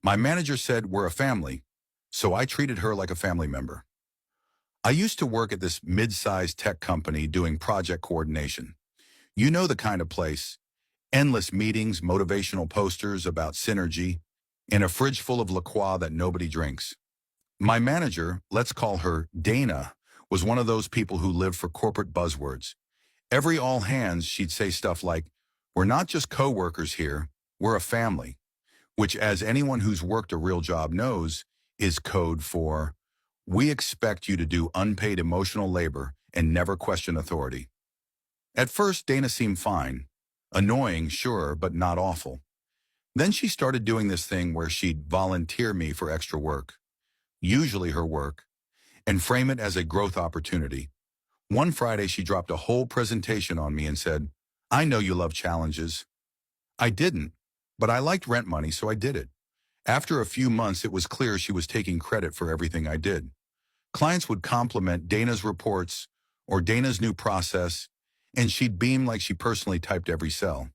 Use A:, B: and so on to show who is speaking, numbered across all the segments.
A: My manager said we're a family, so I treated her like a family member. I used to work at this mid-sized tech company doing project coordination. You know the kind of place. Endless meetings, motivational posters about synergy, and a fridge full of La Croix that nobody drinks. My manager, let's call her Dana, was one of those people who live for corporate buzzwords. Every all hands, she'd say stuff like, we're not just coworkers here, we're a family, which as anyone who's worked a real job knows, is code for, we expect you to do unpaid emotional labor and never question authority. At first, Dana seemed fine. Annoying, sure, but not awful. Then she started doing this thing where she'd volunteer me for extra work, usually her work, and frame it as a growth opportunity. One Friday, she dropped a whole presentation on me and said, I know you love challenges. I didn't, but I liked rent money, so I did it. After a few months, it was clear she was taking credit for everything I did. Clients would compliment Dana's reports or Dana's new process, and she'd beam like she personally typed every cell.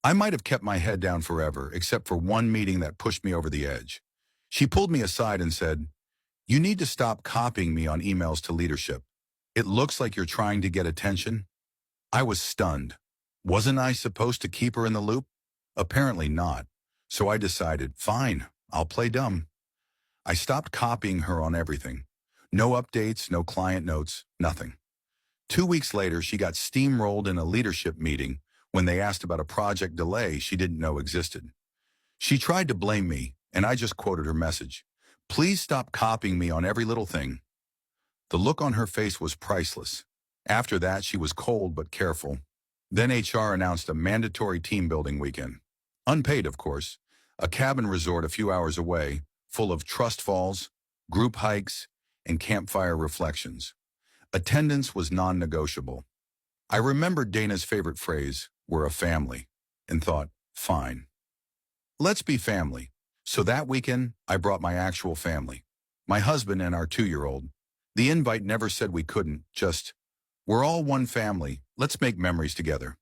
A: I might have kept my head down forever, except for one meeting that pushed me over the edge. She pulled me aside and said, you need to stop copying me on emails to leadership. It looks like you're trying to get attention. I was stunned. Wasn't I supposed to keep her in the loop? Apparently not. So I decided, fine, I'll play dumb. I stopped copying her on everything. No updates, no client notes, nothing. 2 weeks later, she got steamrolled in a leadership meeting when they asked about a project delay she didn't know existed. She tried to blame me, and I just quoted her message. Please stop copying me on every little thing. The look on her face was priceless. After that, she was cold but careful. Then HR announced a mandatory team building weekend. Unpaid, of course. A cabin resort a few hours away, full of trust falls, group hikes, and campfire reflections. Attendance was non-negotiable. I remembered Dana's favorite phrase, we're a family, and thought, fine. Let's be family. So that weekend, I brought my actual family. My husband and our 2-year-old. The invite never said we couldn't, just, we're all one family, let's make memories together.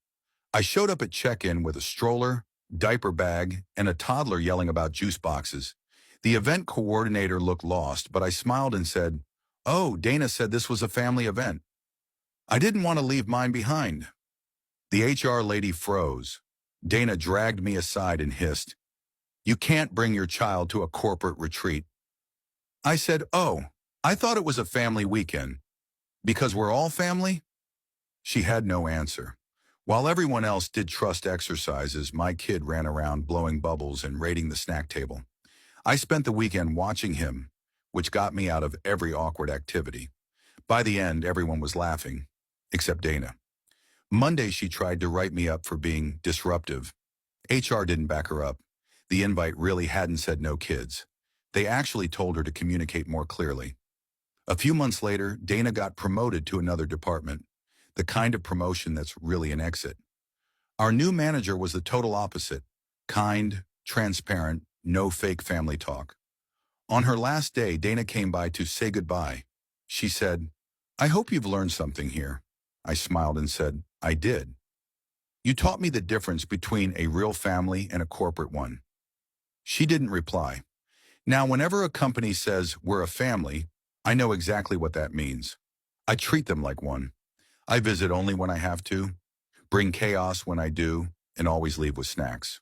A: I showed up at check-in with a stroller, diaper bag, and a toddler yelling about juice boxes. The event coordinator looked lost, but I smiled and said, oh, Dana said this was a family event. I didn't want to leave mine behind. The HR lady froze. Dana dragged me aside and hissed, you can't bring your child to a corporate retreat. I said, oh, I thought it was a family weekend. Because we're all family? She had no answer. While everyone else did trust exercises, my kid ran around blowing bubbles and raiding the snack table. I spent the weekend watching him, which got me out of every awkward activity. By the end, everyone was laughing, except Dana. Monday, she tried to write me up for being disruptive. HR didn't back her up. The invite really hadn't said no kids. They actually told her to communicate more clearly. A few months later, Dana got promoted to another department, the kind of promotion that's really an exit. Our new manager was the total opposite, kind, transparent, no fake family talk. On her last day, Dana came by to say goodbye. She said, I hope you've learned something here. I smiled and said, I did. You taught me the difference between a real family and a corporate one. She didn't reply. Now, whenever a company says we're a family, I know exactly what that means. I treat them like one. I visit only when I have to, bring chaos when I do, and always leave with snacks.